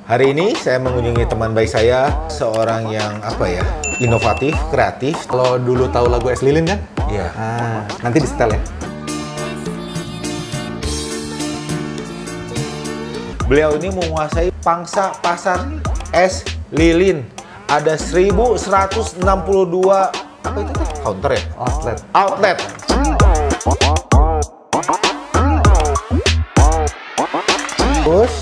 Hari ini saya mengunjungi teman baik saya, seorang yang inovatif, kreatif. Kalau dulu tahu lagu Es Lilin kan? Iya. Nanti di setel ya. Beliau ini menguasai pangsa pasar es lilin. Ada 1162 counter ya? Outlet. Terus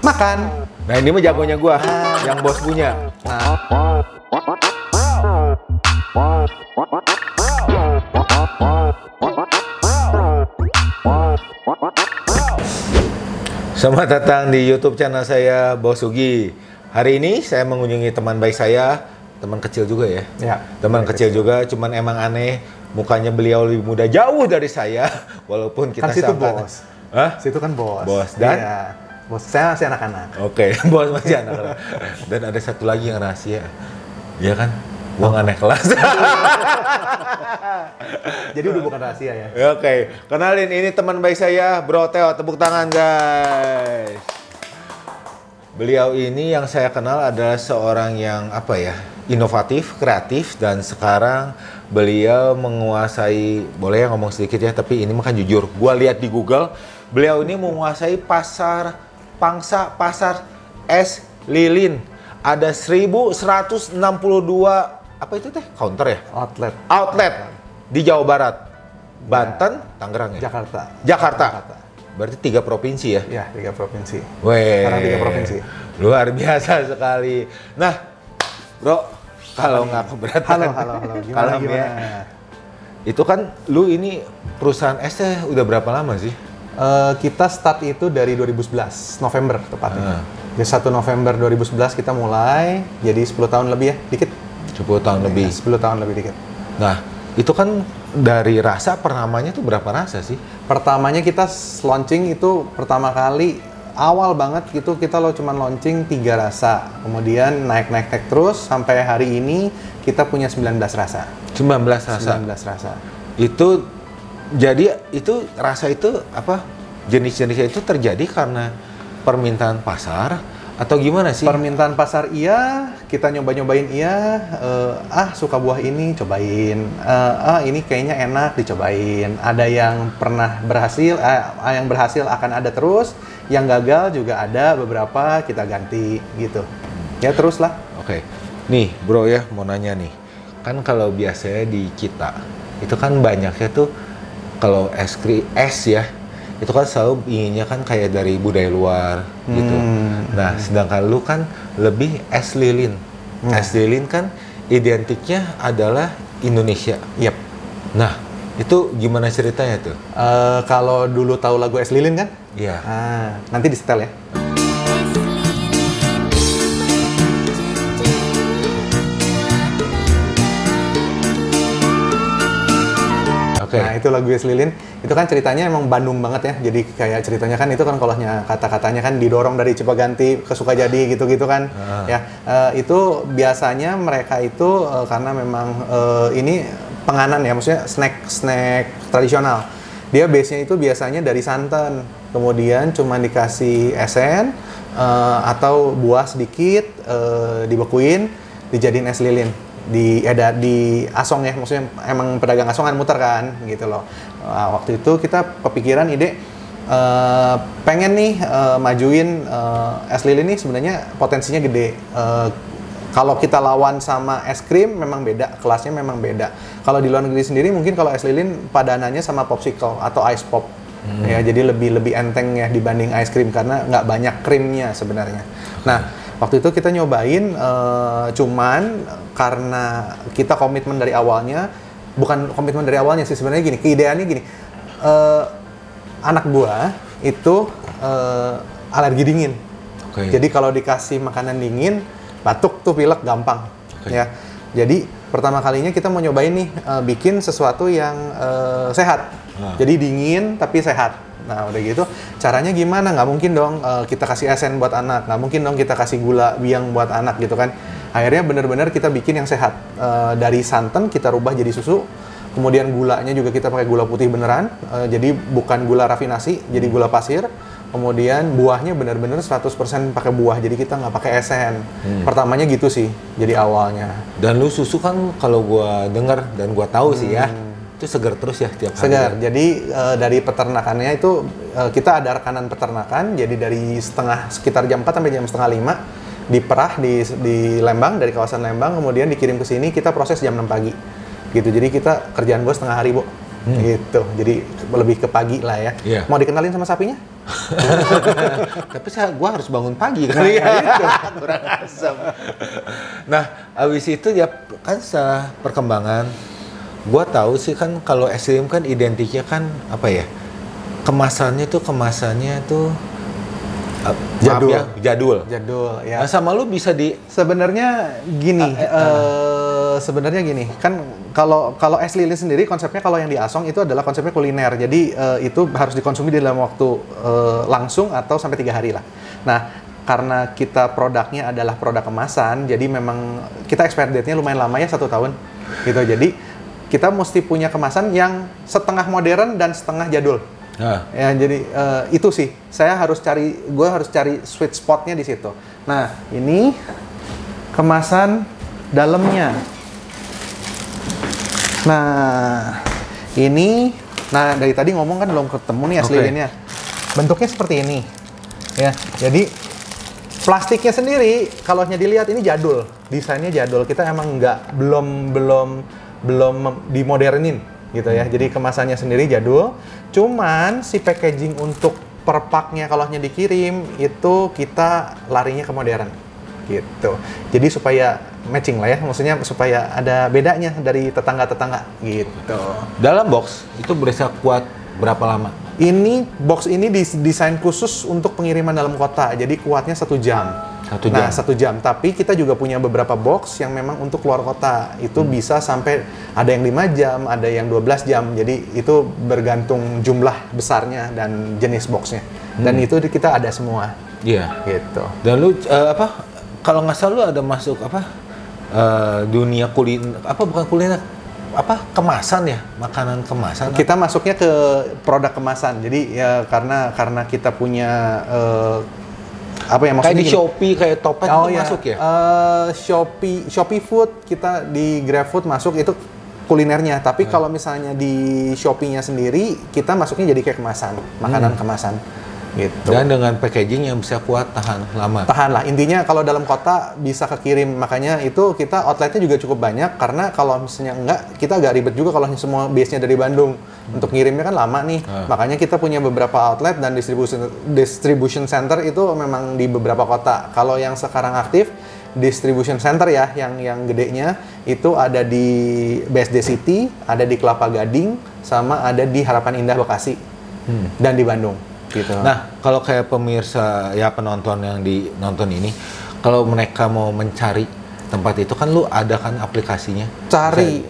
makan. Nah ini mah jagonya gua, yang bos punya. Selamat datang di YouTube channel saya, Bos Sugi. Hari ini saya mengunjungi teman baik saya, teman kecil juga ya. Ya. Teman kecil juga, cuman emang aneh, mukanya beliau lebih muda jauh dari saya, walaupun kita kan situ bos. Hah? Situ kan bos. Bos dan? Iya. Bos saya masih anak-anak. Oke, bos masih anak-anak. Dan ada satu lagi yang rahasia, ya kan? Gua nggak naik kelas. Jadi udah bukan rahasia ya. Oke, kenalin ini teman baik saya, Bro Teo. Tepuk tangan guys. Beliau ini yang saya kenal adalah seorang yang inovatif, kreatif, dan sekarang beliau menguasai, boleh ya ngomong sedikit ya, tapi ini makan jujur. Gua lihat di Google, beliau ini menguasai pangsa pasar es lilin. Ada 1162 counter ya? Outlet di Jawa Barat, Banten, Tangerang ya? Jakarta. Berarti 3 provinsi ya? Iya, 3 provinsi. Weh, sekarang 3 provinsi. Luar biasa sekali. Nah, Bro, kalau nggak keberatan. Halo. Gimana? Itu kan lu ini perusahaan esnya udah berapa lama sih? Kita start itu dari 2011, November tepatnya. Di 1 November 2011 kita mulai, jadi 10 tahun lebih ya, dikit. 10 tahun lebih. 10 tahun lebih dikit. Nah, itu kan dari rasa pertamanya tuh berapa rasa sih? Pertamanya kita launching itu pertama kali, awal banget gitu kita cuman launching 3 rasa. Kemudian naik terus sampai hari ini kita punya 19 rasa. 19 rasa? 19 rasa. Itu, jadi itu rasa itu jenis-jenisnya itu terjadi karena permintaan pasar atau gimana sih? Permintaan pasar iya, kita nyobain iya, suka buah ini cobain, ini kayaknya enak dicobain. Ada yang pernah berhasil, yang berhasil akan ada terus, yang gagal juga ada beberapa kita ganti gitu. Ya terus lah. Oke, nih bro ya mau nanya nih, kan kalau biasanya di kita itu kan banyaknya tuh kalau es ya. Itu kan selalu inginnya kan kayak dari budaya luar gitu. Nah, sedangkan lu kan lebih es lilin. Es lilin kan identiknya adalah Indonesia. Yep. Nah, itu gimana ceritanya tuh? Kalau dulu tahu lagu Es Lilin kan? Iya. Nanti di setel ya. Okay. Nah itu lagu Es Lilin, itu kan ceritanya emang Bandung banget ya. Jadi kayak ceritanya kan itu kan kata-katanya kan didorong dari Cipaganti ke Sukajadi gitu-gitu kan. Ya itu biasanya mereka itu karena memang ini penganan ya, maksudnya snack tradisional. Dia base-nya itu biasanya dari santan, kemudian cuma dikasih esen atau buah sedikit, dibekuin, dijadiin es lilin. Di asong ya, maksudnya emang pedagang asongan muter kan gitu loh. Waktu itu kita kepikiran ide pengen nih majuin es lilin nih, sebenarnya potensinya gede. Kalau kita lawan sama es krim memang beda, kelasnya memang beda. Kalau di luar negeri sendiri mungkin kalau es lilin padanannya sama popsicle atau ice pop. Ya, jadi lebih enteng ya dibanding ice cream karena nggak banyak krimnya sebenarnya. Nah, waktu itu kita nyobain, cuman karena kita komitmen dari awalnya, bukan komitmen dari awalnya sih sebenarnya gini, keideannya gini, anak buah itu alergi dingin. Jadi kalau dikasih makanan dingin, batuk tuh pilek gampang. Ya, jadi pertama kalinya kita mau nyobain nih bikin sesuatu yang sehat. Jadi dingin tapi sehat Nah udah gitu, caranya gimana? Nggak mungkin dong kita kasih esen buat anak, nggak mungkin dong kita kasih gula biang buat anak gitu kan. Akhirnya benar-benar kita bikin yang sehat. Dari santan kita rubah jadi susu, kemudian gulanya juga kita pakai gula putih beneran, jadi bukan gula rafinasi, jadi gula pasir. Kemudian buahnya benar-benar 100% pakai buah, jadi kita nggak pakai esen. Pertamanya gitu sih, jadi awalnya. Dan lu susu kan kalau gua dengar dan gua tahu sih ya, itu segar terus ya tiap hari. Segar. Jadi dari peternakannya itu kita ada rekanan peternakan, jadi dari sekitar jam 4 sampai jam setengah 5 diperah di Lembang, dari kawasan Lembang, kemudian dikirim ke sini, kita proses jam 6 pagi. Gitu. Jadi kita kerjaan gua setengah hari, Bu. Gitu. Jadi lebih ke pagi lah ya. Yeah. Mau dikenalin sama sapinya? Tapi gua harus bangun pagi kali ya. Kurang asam. Nah, abis itu ya kan setelah perkembangan, gua tahu sih kan kalau es krim kan identiknya kan apa ya? Kemasannya tuh Jadul. maaf ya, jadul. Jadul ya. Nah, sama lu bisa Sebenarnya gini, sebenarnya gini, kan kalau es lilin sendiri konsepnya kalau yang di Asong itu adalah konsepnya kuliner. Jadi itu harus dikonsumsi dalam waktu langsung atau sampai 3 hari lah. Nah, karena kita produknya adalah produk kemasan, jadi memang kita expired date-nya lumayan lama ya, 1 tahun gitu. Jadi kita mesti punya kemasan yang setengah modern dan setengah jadul. Ya, jadi itu sih. Gue harus cari sweet spotnya di situ. Nah, ini kemasan dalamnya. Nah, ini, dari tadi ngomong kan belum ketemu nih es lilinnya. Bentuknya seperti ini, ya. Jadi plastiknya sendiri, kalau dilihat ini jadul, desainnya jadul. Kita emang belum dimodernin, gitu ya. Jadi kemasannya sendiri jadul. Cuman si packaging untuk per pack-nya kalau dikirim itu kita larinya ke modern, gitu. Jadi supaya matching lah ya, maksudnya supaya ada bedanya dari tetangga-tetangga gitu. Dalam box itu bisa kuat berapa lama? Ini box ini didesain khusus untuk pengiriman dalam kota, jadi kuatnya 1 jam. 1 jam. Nah, 1 jam. Tapi kita juga punya beberapa box yang memang untuk keluar kota. Itu bisa sampai ada yang 5 jam, ada yang 12 jam. Jadi itu bergantung jumlah besarnya dan jenis boxnya. Dan itu kita ada semua. Iya. Gitu. Dan lu kalau nggak salah lu ada masuk dunia kuliner, bukan kuliner, kemasan ya, makanan kemasan. Kita masuknya ke produk kemasan. Jadi ya karena kita punya maksudnya kayak di Shopee, kayak Topet itu ya. masuk ya? Shopee Food, kita di GrabFood masuk, itu kulinernya. Tapi kalau misalnya di Shopee-nya sendiri, kita masuknya jadi kayak kemasan, makanan kemasan. Gitu. Dan dengan packaging yang bisa kuat, tahan lama. Tahan lah. Intinya kalau dalam kota bisa kekirim. Makanya itu kita outletnya juga cukup banyak. Karena kalau misalnya enggak, kita agak ribet juga kalau semua base-nya dari Bandung. Untuk ngirimnya kan lama nih. Makanya kita punya beberapa outlet dan distribution center itu memang di beberapa kota. Kalau yang sekarang aktif, distribution center ya, yang gedenya itu ada di BSD City, ada di Kelapa Gading, sama ada di Harapan Indah Bekasi, dan di Bandung. Gitu. Nah, kalau kayak pemirsa ya, penonton yang nonton ini, kalau mereka mau mencari tempat itu kan lu ada kan aplikasinya? Cari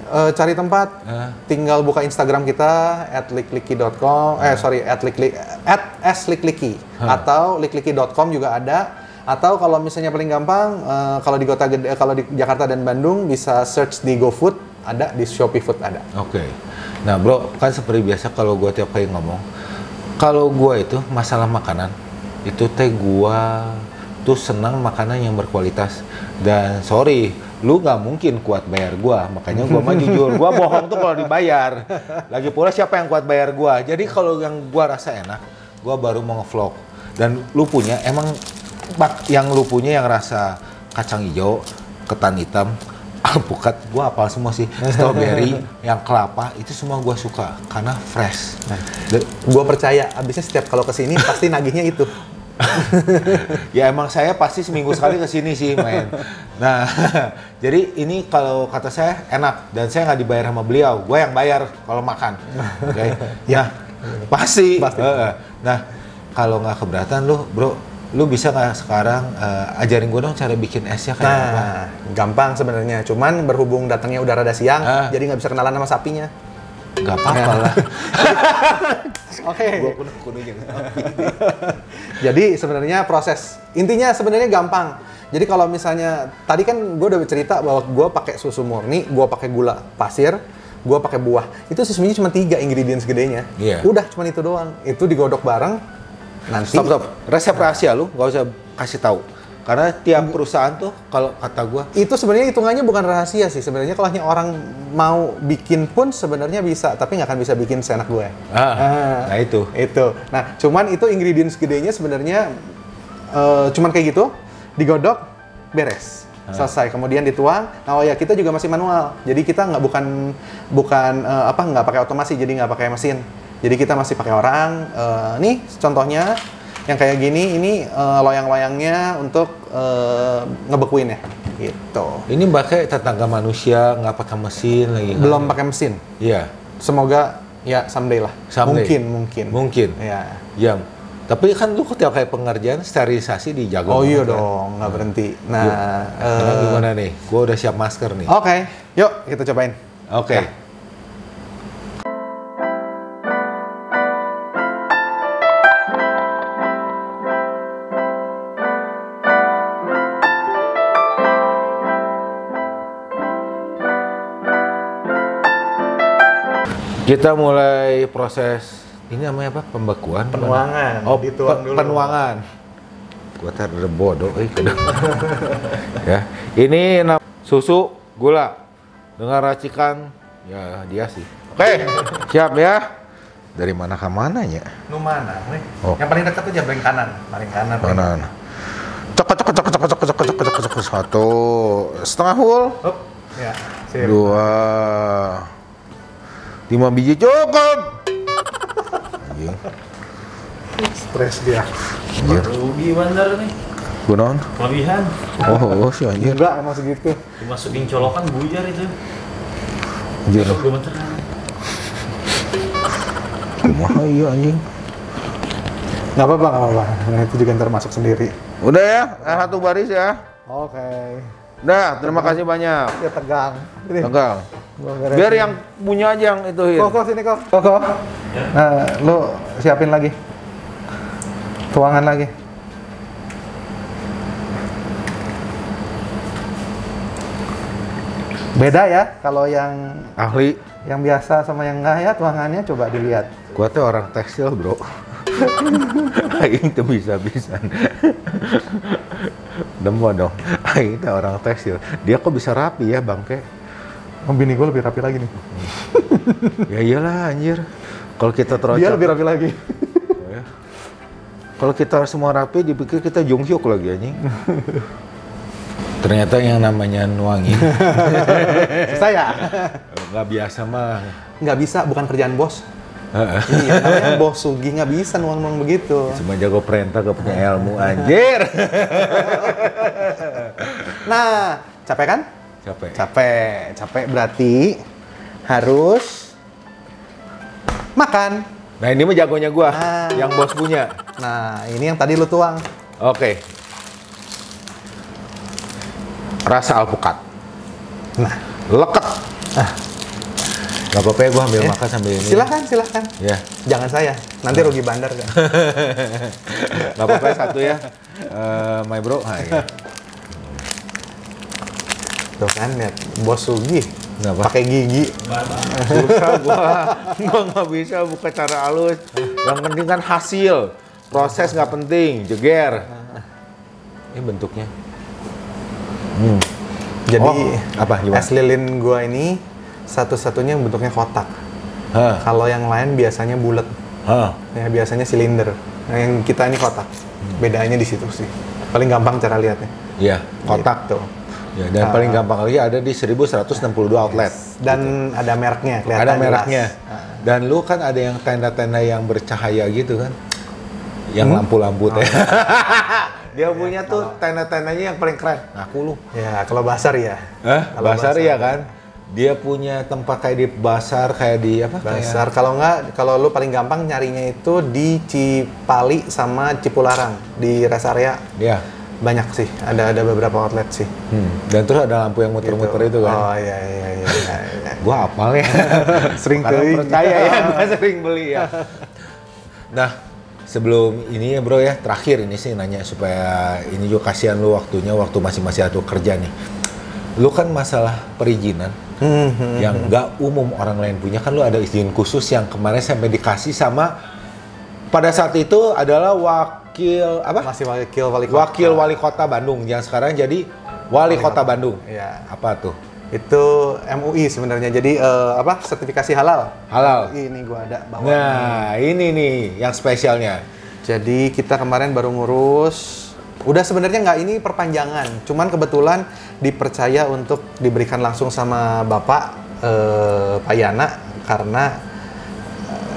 tempat, tinggal buka Instagram kita @likliki.com, @slikliki atau likliki.com juga ada. Atau kalau misalnya paling gampang, kalau di kota gede, kalau di Jakarta dan Bandung bisa search di GoFood, ada di Shopee Food ada. Oke. Nah, bro, kan seperti biasa kalau gua tiap kali ngomong, kalau gua itu masalah makanan, itu gua tuh senang makanan yang berkualitas. Dan sorry, lu nggak mungkin kuat bayar gua, makanya gua mah jujur, gua bohong tuh kalau dibayar. Lagi pula siapa yang kuat bayar gua? Jadi kalau yang gua rasa enak, gua baru mau nge-vlog. Dan lu punya, emang yang lu punya yang rasa kacang hijau, ketan hitam, alpukat, gua apal semua sih, strawberry, yang kelapa, itu semua gua suka karena fresh. Gua percaya, abisnya setiap kalau kesini pasti nagihnya itu. Ya emang saya pasti seminggu sekali kesini sih main. Nah, jadi ini kalau kata saya enak dan saya nggak dibayar sama beliau, gua yang bayar kalau makan. Oke? Ya, pasti. Nah, kalau nggak keberatan lu, bro, lu bisa nggak sekarang ajarin gue dong cara bikin esnya kayak apa? Gampang sebenarnya. Cuman berhubung datangnya udah rada siang, jadi nggak bisa kenalan sama sapinya. Nggak apa-apa lah. Oke. Gua kudu jeung ngopi. Jadi sebenarnya intinya sebenarnya gampang. Jadi kalau misalnya tadi kan gue udah cerita bahwa gue pakai susu murni, gue pakai gula pasir, gue pakai buah. Itu sebenarnya cuma 3 ingredients gedenya. Iya. Udah cuma itu doang. Itu digodok bareng. Nanti. Stop. Resep rahasia lu nggak usah kasih tahu. Karena tiap perusahaan tuh kalau kata gua Itu sebenarnya hitungannya bukan rahasia sih. Sebenarnya kalau orang mau bikin pun sebenarnya bisa, tapi nggak akan bisa bikin seenak gue. nah itu. Nah, cuman itu ingredients gedenya sebenarnya cuman kayak gitu, digodok, beres. Selesai, kemudian dituang. Nah, oh ya, kita juga masih manual. Jadi kita nggak pakai otomasi, jadi nggak pakai mesin. Jadi kita masih pakai orang. Nih contohnya yang kayak gini, ini loyang-loyangnya untuk ngebekuin ya, gitu. Ini pakai tetangga manusia, nggak pakai mesin lagi. Belum pakai mesin. Iya. Semoga ya someday lah. Someday. Mungkin. Ya. Ya. Tapi kan lu tiap kayak pengerjaan sterilisasi dijaga. Oh iya dong, nggak berhenti. Nah, gimana nih? Gua udah siap masker nih. Oke, yuk kita cobain. Oke. Nah. Kita mulai proses ini namanya apa? Pembekuan? Penuangan. Oh, dituang dulu. penuangan. Gua tar bodoh ya. Ini susu gula dengan racikan ya dia sih. Oke, siap ya. Dari mana ke mananya? Nu mana? Oh. Yang paling dekat aja paling kanan. Kanan. Cok. 1 setengah full. Up. Ya. Sip. 2 5 biji cukup. Anjing. Stres dia. Anjir. Rugi bandar nih. Kunaon? Kelebihan. Oh, si anjir. Enggak, emang segitu. Dimasukin colokan bujar itu. Anjir. Gemeteran. Kumaha iya anjing. Nggak apa-apa. Nah, itu juga ntar masuk sendiri. Udah ya, satu baris ya. Oke. Udah, terima kasih banyak. Ya tegang. Ini. Tegang. Gua beresin. Biar yang punya aja yang ituin. Kok sini kok. Kok. Nah, lu siapin lagi. Tuangan lagi. Beda ya kalau yang Ahli. biasa sama yang enggak ya, tuangannya coba dilihat. Gua tuh orang tekstil, Bro. Aing tuh bisa-bisa. Demo dong. Aing tuh orang tekstil. Dia kok bisa rapi ya, Bangke? Bini gue lebih rapi lagi nih. Ya iyalah anjir. Kalau kita terlalu Dia lebih rapi lagi. ya. Kalau kita semua rapi dipikir kita Jonghyuk lagi anjing. Ternyata yang namanya nuangin. Susah ya? Nggak biasa mah. Nggak bisa, bukan kerjaan bos. Iya, namanya bos Sugi nggak bisa nuang-nuang begitu. Cuma jago perintah, gak punya ilmu anjir. Nah, capek kan? Capek berarti harus makan. Nah ini mah jagonya gua, Ah. yang bos punya. Nah, ini yang tadi lu tuang. Oke. Rasa alpukat. Nah, Leket. Gak apa-apa ya, gua ambil makan sambil ini. silahkan. Ya. Jangan saya, nanti rugi bandar kan. Gak apa-apa ya, satu ya. My bro. Nah, ya. Tuh kan, lihat bos Sugi Kenapa? pakai gigi. Susah gua nggak bisa buka cara halus. Yang penting kan hasil. Proses nggak penting, jeger. Ini bentuknya. Jadi apa gimana? es lilin gua ini satu-satunya yang bentuknya kotak. Hah. Kalau yang lain biasanya bulat. Hah. Ya biasanya silinder. Nah, yang kita ini kotak. Bedanya di situ sih. Paling gampang cara lihatnya. Iya, kotak. Gitu. Ya, dan paling gampang lagi ada di 1162 outlet. Dan ada mereknya, kelihatan Ada jelas. mereknya. Dan lu kan ada yang tenda-tenda yang bercahaya gitu kan? Yang lampu-lampu teh. Dia punya tuh tenda-tendanya yang paling keren. Ngaku lu. Ya, kalau basar ya. Kalau Basar ya kan? Dia punya tempat kayak di pasar, kayak di apa? Basar. Kalau nggak, kalau lu paling gampang nyarinya itu di Cipali sama Cipularang di rest area. Iya. Banyak sih, ada beberapa outlet sih. Dan terus ada lampu yang muter-muter itu kan? Oh iya. Gua apal ya. Sering Karena teuing. percaya ya, gua sering beli ya. Nah, sebelum ini ya bro ya, terakhir ini sih nanya supaya ini juga kasihan lu waktunya waktu masih ada kerja nih. Lu kan masalah perizinan yang nggak umum orang lain punya, kan lu ada izin khusus yang kemarin sampai dikasih sama pada saat itu adalah wakil apa? Masih wakil Wali Kota Bandung yang sekarang jadi Wali Kota Bandung. Iya. Apa tuh? Itu MUI sebenarnya. Jadi sertifikasi halal. Halal. Ini gua ada bawa. Nah, ini nih yang spesialnya. Jadi kita kemarin baru ngurus. Udah sebenarnya nggak ini perpanjangan. Cuman kebetulan dipercaya untuk diberikan langsung sama Bapak Pak Yana karena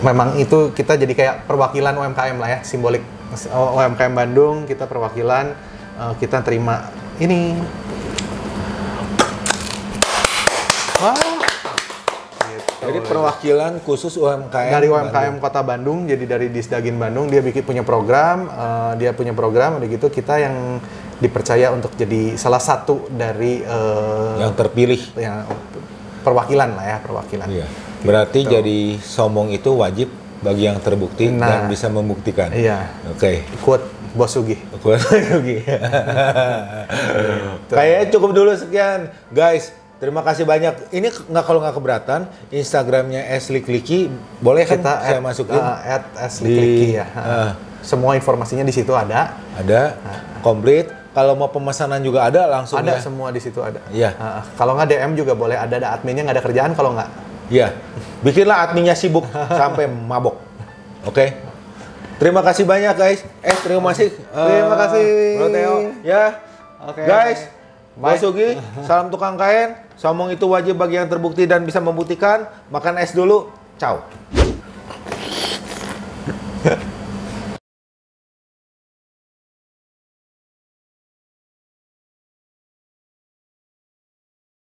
memang itu kita jadi kayak perwakilan UMKM lah ya, simbolik UMKM Bandung, kita perwakilan, kita terima ini. Wah. Gitu. Jadi perwakilan khusus UMKM Dari UMKM Bandung. Kota Bandung, jadi dari Disdagin Bandung, dia punya program, udah gitu kita yang dipercaya untuk jadi salah satu dari yang terpilih. yang perwakilan lah ya, perwakilan. Iya. Berarti Gitu. jadi sombong itu wajib bagi yang terbukti dan Nah. bisa membuktikan. Iya. Oke. Quote Bos Sugi. Kayaknya cukup dulu sekian, guys. Terima kasih banyak. Ini kalau nggak keberatan, Instagramnya @slikliki boleh kan saya masukin? @slikliki ya. Semua informasinya di situ ada. Ada, komplit. Kalau mau pemesanan juga ada langsung Ada ya. semua di situ ada. Iya. Kalau nggak DM juga boleh. Ada adminnya, nggak ada kerjaan kalau nggak. Iya. Bikinlah adminnya sibuk sampai mabok. Oke. Terima kasih banyak guys. Terima kasih. Terima kasih. Bro Theo. Ya. Oke. Guys, Bye. Bos Sugi, salam tukang kain. Sombong itu wajib bagi yang terbukti dan bisa membuktikan. Makan es dulu. Ciao.